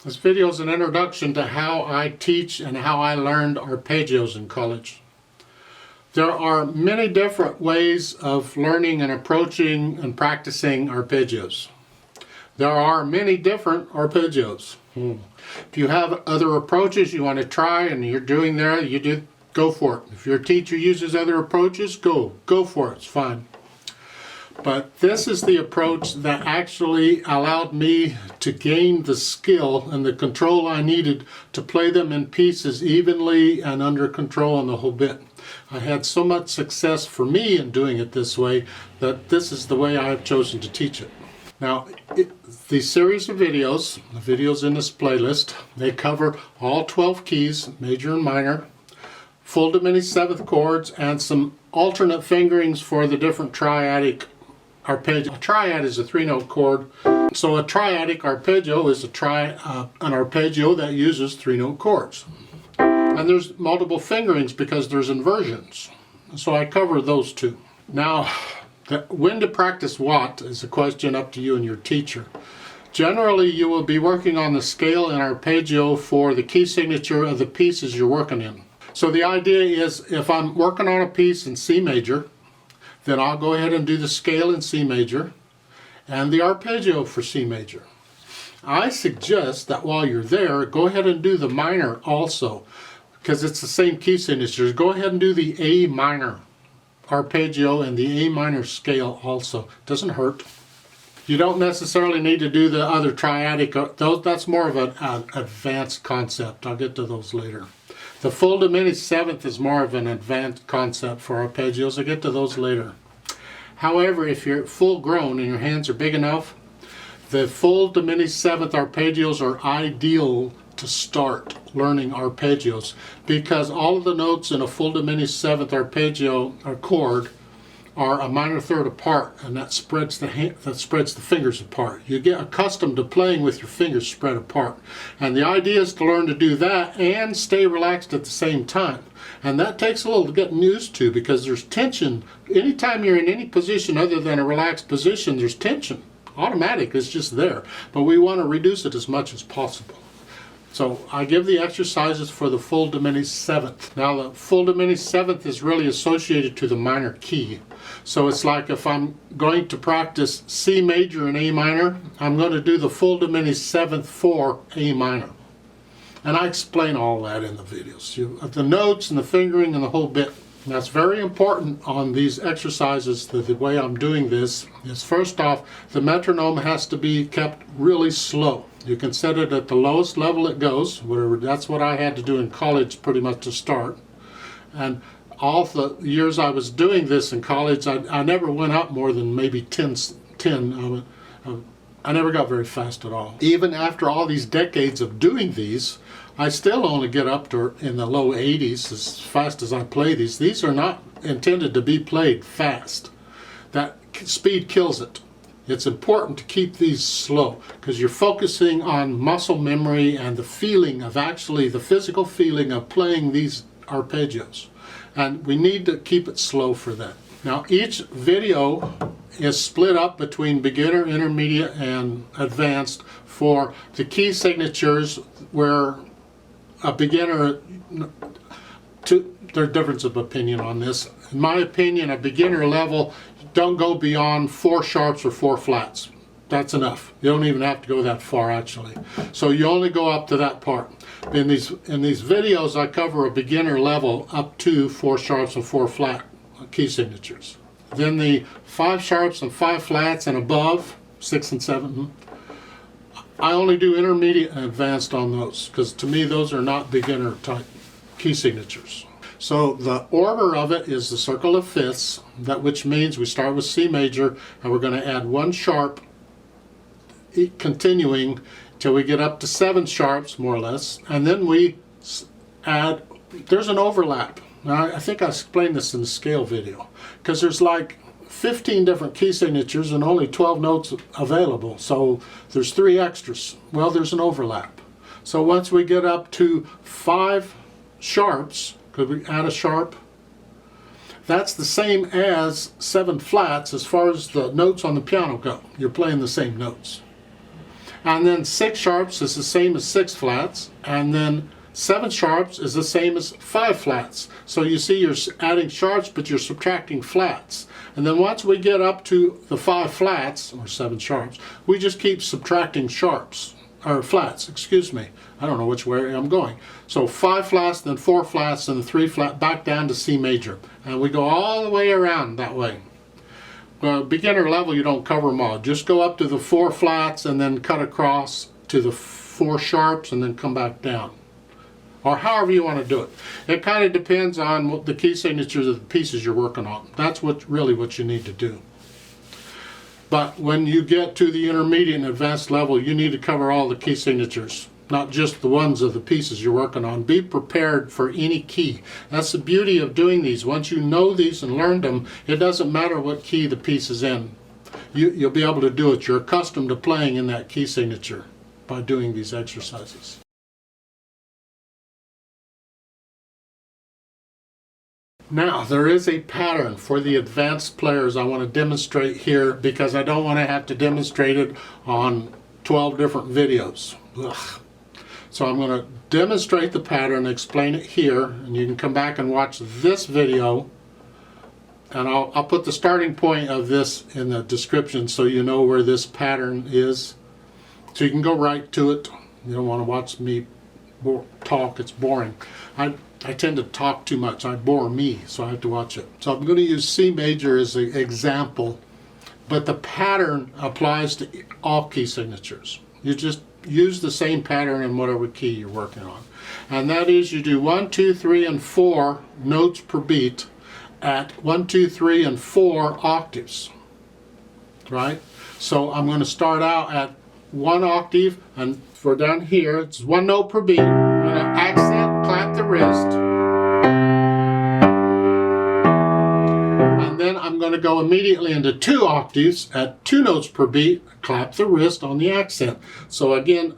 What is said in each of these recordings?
This video is an introduction to how I teach and how I learned arpeggios in college. There are many different ways of learning and approaching and practicing arpeggios. There are many different arpeggios. If you have other approaches you want to try and you're doing there, go for it. If your teacher uses other approaches, go for it. It's fine. But this is the approach that actually allowed me to gain the skill and the control I needed to play them in pieces evenly and under control on the whole bit. I had so much success for me in doing it this way that this is the way I have chosen to teach it. Now, the series of videos, the videos in this playlist, they cover all 12 keys, major and minor, full diminished seventh chords, and some alternate fingerings for the different triadic arpeggio. A triad is a three-note chord, so a triadic arpeggio is an arpeggio that uses three-note chords. And there's multiple fingerings because there's inversions. So I cover those two. Now, when to practice what is a question up to you and your teacher. Generally, you will be working on the scale and arpeggio for the key signature of the pieces you're working in. So the idea is, if I'm working on a piece in C major, then I'll go ahead and do the scale in C major and the arpeggio for C major. I suggest that while you're there, go ahead and do the minor also, because it's the same key signatures. Go ahead and do the A minor arpeggio and the A minor scale also. Doesn't hurt. You don't necessarily need to do the other triadic. That's more of an advanced concept. I'll get to those later. The full diminished seventh is more of an advanced concept for arpeggios. I'll get to those later. However, if you're full grown and your hands are big enough, the full diminished seventh arpeggios are ideal to start learning arpeggios, because all of the notes in a full diminished seventh arpeggio or chord are a minor third apart, and that spreads the fingers apart. You get accustomed to playing with your fingers spread apart, and the idea is to learn to do that and stay relaxed at the same time. And that takes a little getting used to, because there's tension. Anytime you're in any position other than a relaxed position, there's tension. Automatic, it's just there, but we want to reduce it as much as possible. So I give the exercises for the full diminished seventh. Now, the full diminished seventh is really associated to the minor key. So it's like if I'm going to practice C major and A minor, I'm going to do the full diminished seventh for A minor. And I explain all that in the videos. The notes and the fingering and the whole bit. And that's very important on these exercises. The way I'm doing this is, first off, the metronome has to be kept really slow. You can set it at the lowest level it goes, whatever. That's what I had to do in college pretty much to start. And all the years I was doing this in college, I never went up more than maybe 10. I never got very fast at all. Even after all these decades of doing these, I still only get up to in the low 80s as fast as I play these. These are not intended to be played fast. That speed kills it. It's important to keep these slow, because you're focusing on muscle memory and the feeling of the physical feeling of playing these arpeggios. And we need to keep it slow for that. Now, each video is split up between beginner, intermediate, and advanced for the key signatures, where a beginner, there's difference of opinion on this. In my opinion, a beginner level, don't go beyond 4 sharps or 4 flats. That's enough. You don't even have to go that far, actually. So you only go up to that part. In these videos, I cover a beginner level up to 4 sharps and 4 flat key signatures. Then the 5 sharps and 5 flats and above, 6 and 7, I only do intermediate and advanced on those, because to me those are not beginner type key signatures. So the order of it is the circle of fifths, which means we start with C major and we're going to add 1 sharp, continuing till we get up to 7 sharps more or less, and then we add, there's an overlap. Now, I think I explained this in the scale video, because there's like 15 different key signatures and only 12 notes available, so there's 3 extras. Well, there's an overlap. So once we get up to 5 sharps, could we add a sharp? That's the same as 7 flats as far as the notes on the piano go. You're playing the same notes. And then 6 sharps is the same as 6 flats, and then 7 sharps is the same as 5 flats. So you see you're adding sharps, but you're subtracting flats. And then once we get up to the 5 flats, or 7 sharps, we just keep subtracting sharps, or flats, excuse me. I don't know which way I'm going. So 5 flats, then 4 flats, and 3 flat, back down to C major. And we go all the way around that way. Beginner level, you don't cover them all. Just go up to the 4 flats and then cut across to the 4 sharps and then come back down. Or however you want to do it. It kind of depends on what the key signatures of the pieces you're working on. That's really what you need to do. But when you get to the intermediate and advanced level, you need to cover all the key signatures, not just the ones of the pieces you're working on. Be prepared for any key. That's the beauty of doing these. Once you know these and learned them, it doesn't matter what key the piece is in. You'll be able to do it. You're accustomed to playing in that key signature by doing these exercises. Now, there is a pattern for the advanced players I want to demonstrate here because I don't want to have to demonstrate it on 12 different videos. Ugh. So I'm going to demonstrate the pattern, explain it here, and you can come back and watch this video. And I'll put the starting point of this in the description so you know where this pattern is. So you can go right to it. You don't want to watch me talk, it's boring. I tend to talk too much. I bore me, so I have to watch it. So I'm going to use C major as an example, but the pattern applies to all key signatures. You just use the same pattern in whatever key you're working on. And that is you do 1, 2, 3, and 4 notes per beat at 1, 2, 3, and 4 octaves. Right? So I'm going to start out at 1 octave, and for down here, it's 1 note per beat. I'm going to accent, clap the wrist. And then I'm going to go immediately into 2 octaves at 2 notes per beat, clap the wrist on the accent. So again,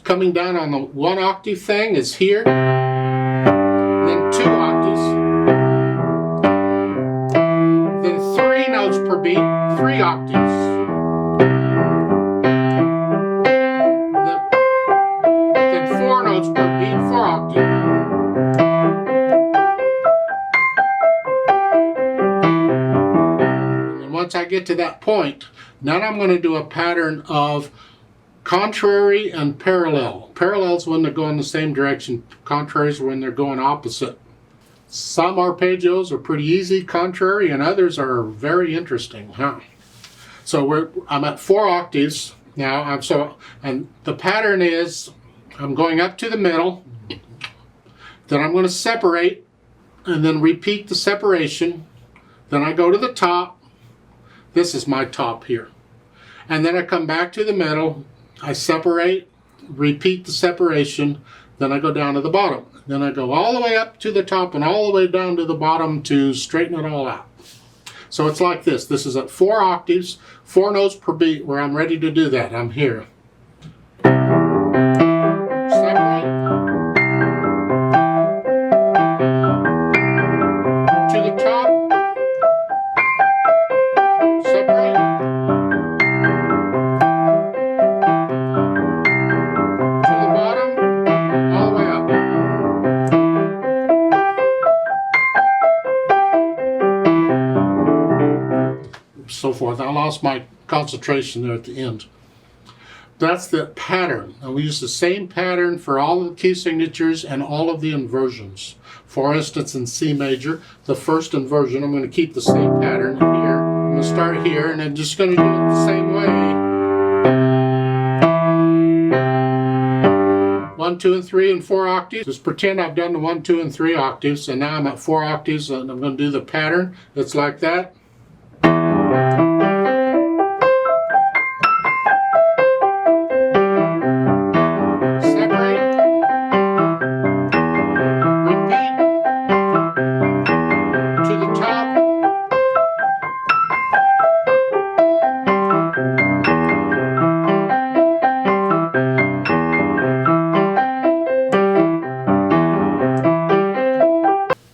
coming down on the 1 octave thing is here, then 2 octaves, then 3 notes per beat, 3 octaves. Then 4 notes per beat, 4 octaves. Once I get to that point, now I'm going to do a pattern of contrary and parallel. Parallels when they're going the same direction, contraries when they're going opposite. Some arpeggios are pretty easy contrary, and others are very interesting. So I'm at 4 octaves now. And the pattern is I'm going up to the middle, then I'm going to separate, and then repeat the separation. Then I go to the top. This is my top here. And then I come back to the middle, I separate, repeat the separation, then I go down to the bottom. Then I go all the way up to the top and all the way down to the bottom to straighten it all out. So it's like this. This is at 4 octaves, 4 notes per beat where I'm ready to do that. I'm here. Separate. To the top. So forth. I lost my concentration there at the end. That's the pattern. And we use the same pattern for all the key signatures and all of the inversions. For instance, in C major, the first inversion, I'm going to keep the same pattern here. I'm going to start here, and I'm just going to do it the same way. 1, 2, and 3, and 4 octaves. Just pretend I've done the 1, 2, and 3 octaves, and now I'm at 4 octaves, and I'm going to do the pattern. It's like that.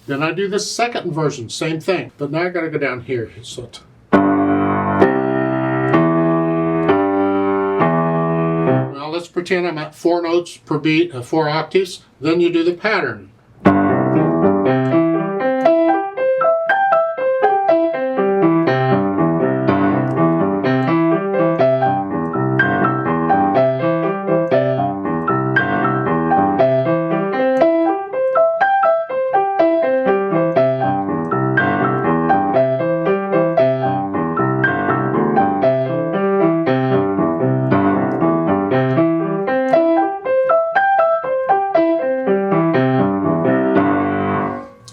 Then I do the second inversion, same thing, but now I got to go down here. So let's pretend I'm at 4 notes per beat of 4 octaves. Then you do the pattern.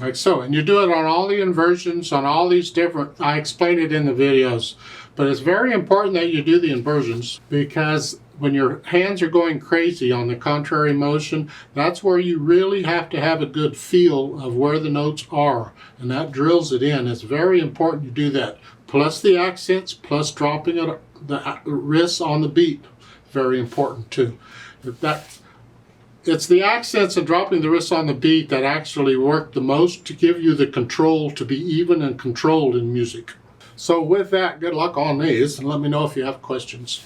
Like so, and you do it on all the inversions, on all these different, I explain it in the videos, but it's very important that you do the inversions, because when your hands are going crazy on the contrary motion, that's where you really have to have a good feel of where the notes are, and that drills it in. It's very important you do that, plus the accents, plus dropping it, the wrists on the beat, very important too. It's the accents and dropping the wrists on the beat that actually work the most to give you the control to be even and controlled in music. So with that, good luck on these, and let me know if you have questions.